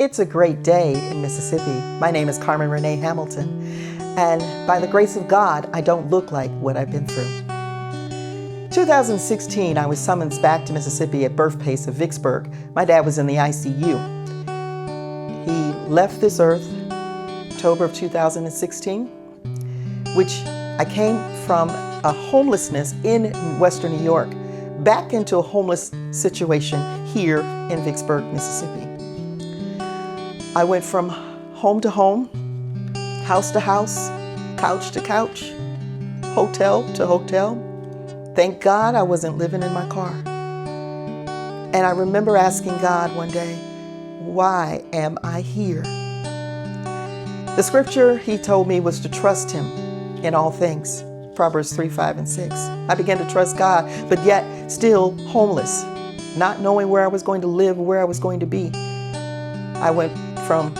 It's a great day in Mississippi. My name is Carmen Renee Hamilton, and by the grace of God, I don't look like what I've been through. 2016, I was summoned back to Mississippi at birthplace of Vicksburg. My dad was in the ICU. He left this earth October of 2016, which I came from a homelessness in Western New York back into a homeless situation here in Vicksburg, Mississippi. I went from home to home, house to house, couch to couch, hotel to hotel. Thank God I wasn't living in my car. And I remember asking God one day, why am I here? The scripture he told me was to trust him in all things. Proverbs 3, 5, and 6. I began to trust God, but yet still homeless, not knowing where I was going to live, where I was going to be. I went from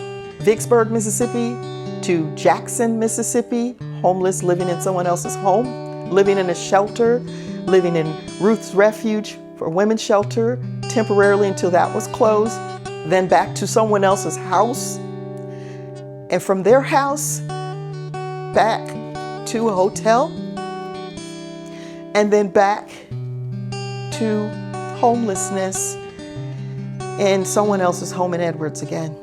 Vicksburg, Mississippi to Jackson, Mississippi, homeless, living in someone else's home, living in a shelter, living in Ruth's Refuge for Women's Shelter temporarily until that was closed, then back to someone else's house, and from their house back to a hotel, and then back to homelessness in someone else's home in Edwards again.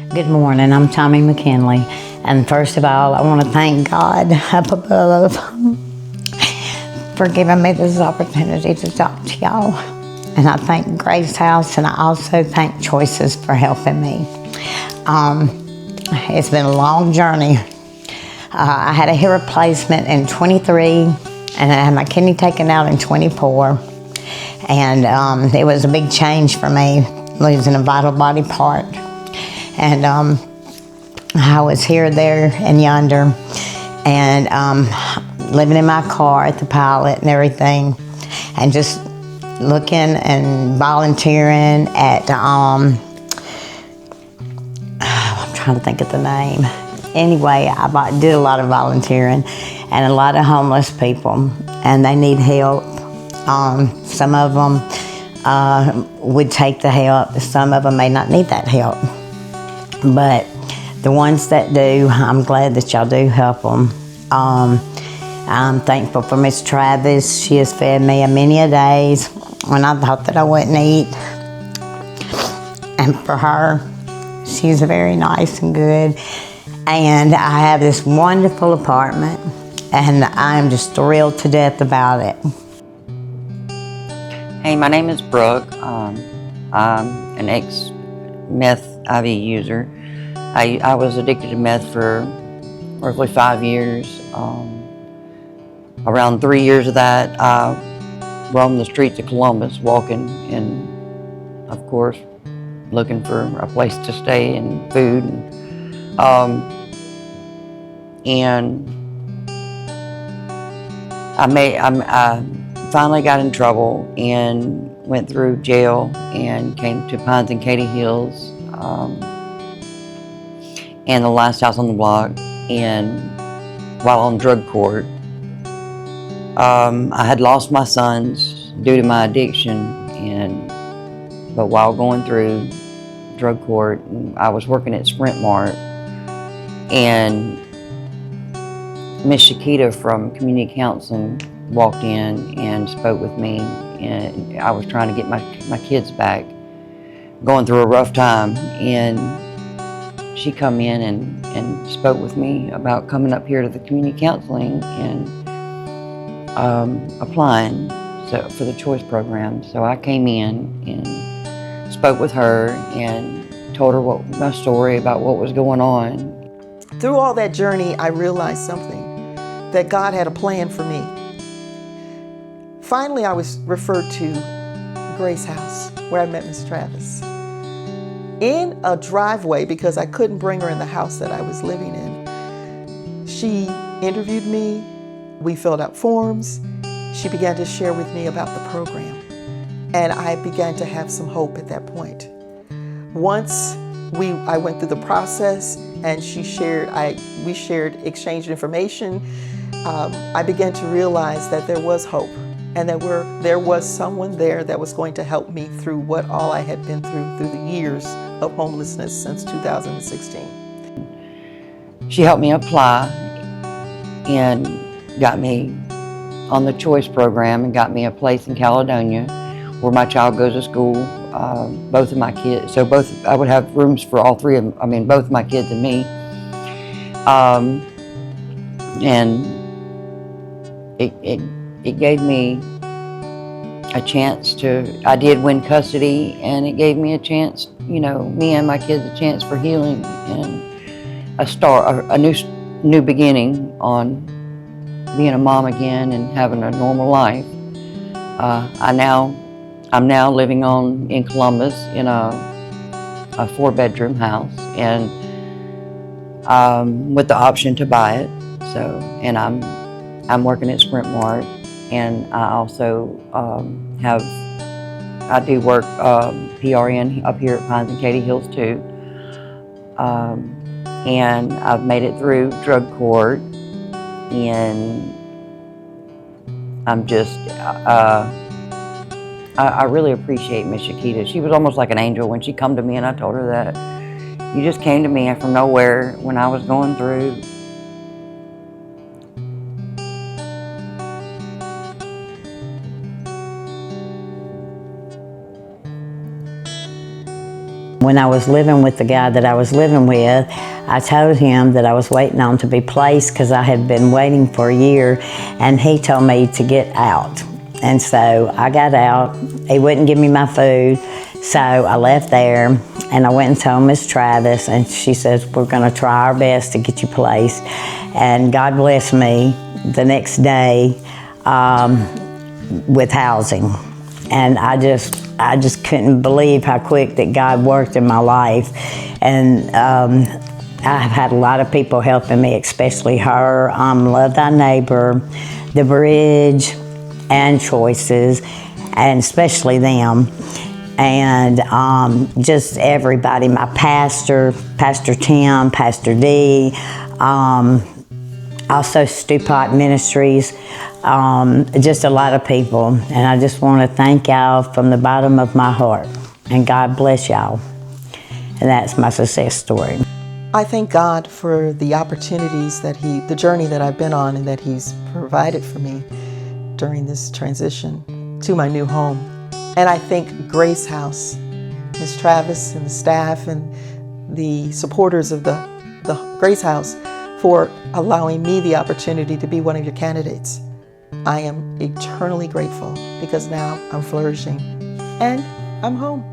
Good morning, I'm Tommy McKinley, and first of all, I want to thank God up above for giving me this opportunity to talk to y'all. And I thank Grace House, and I also thank Choices for helping me. It's been a long journey. I had a hip replacement in 23, and I had my kidney taken out in 24. And it was a big change for me, losing a vital body part. And I was here, there, and yonder, and living in my car at the Pilot and everything, and just looking and volunteering at, I'm trying to think of the name. Anyway, I did a lot of volunteering and a lot of homeless people, and they need help. Some of them would take the help. Some of them may not need that help. But the ones that do, I'm glad that y'all do help them. I'm thankful for Miss Travis. She has fed me many a days when I thought that I wouldn't eat. And for her, she's very nice and good. And I have this wonderful apartment, and I'm just thrilled to death about it. Hey, my name is Brooke. I'm an ex-meth IV user. I was addicted to meth for roughly 5 years. Around 3 years of that, I roamed the streets of Columbus, walking and, of course, looking for a place to stay and food. And I finally got in trouble and went through jail and came to Pines and Katy Hills, and the last house on the block. And while on drug court, I had lost my sons due to my addiction, but while going through drug court, I was working at Sprint Mart, and Miss Shakita from community counseling walked in and spoke with me, and I was trying to get my kids back, going through a rough time, and she come in and spoke with me about coming up here to the community counseling and applying for the CHOICE program. So I came in and spoke with her and told her my story about what was going on. Through all that journey, I realized something, that God had a plan for me. Finally, I was referred to Grace House, where I met Miss Travis. In a driveway, because I couldn't bring her in the house that I was living in, she interviewed me, we filled out forms, she began to share with me about the program, and I began to have some hope at that point. Once I went through the process and we exchanged information, I began to realize that there was hope, and that there was someone there that was going to help me through what all I had been through the years of homelessness since 2016. She helped me apply and got me on the CHOICE program and got me a place in Caledonia where my child goes to school. Both of my kids, so I would have rooms for all three of them, both of my kids and me. And it gave me a chance I did win custody, and it gave me a chance, me and my kids, a chance for healing and a new beginning on being a mom again and having a normal life. I'm now living in Columbus in a 4-bedroom house, and with the option to buy it. And I'm working at Sprint Mart, and I also I do work PRN up here at Pines and Katy Hills too. And I've made it through drug court, and I'm just, I really appreciate Miss Shakita. She was almost like an angel when she come to me, and I told her that you just came to me from nowhere when I was going through. When I was living with the guy that I was living with, I told him that I was waiting on to be placed because I had been waiting for a year, and he told me to get out. And so I got out. He wouldn't give me my food, so I left there, and I went and told Miss Travis, and she says, we're going to try our best to get you placed. And God blessed me the next day with housing. And I just couldn't believe how quick that God worked in my life. And I've had a lot of people helping me, especially her, Love Thy Neighbor, The Bridge, and Choices, and especially them. And just everybody, my pastor, Pastor Tim, Pastor D, also Stewpot Ministries, just a lot of people. And I just want to thank y'all from the bottom of my heart. And God bless y'all. And that's my success story. I thank God for the opportunities the journey that I've been on, and that He's provided for me during this transition to my new home. And I thank Grace House, Ms. Travis and the staff and the supporters of the Grace House for allowing me the opportunity to be one of your candidates. I am eternally grateful because now I'm flourishing and I'm home.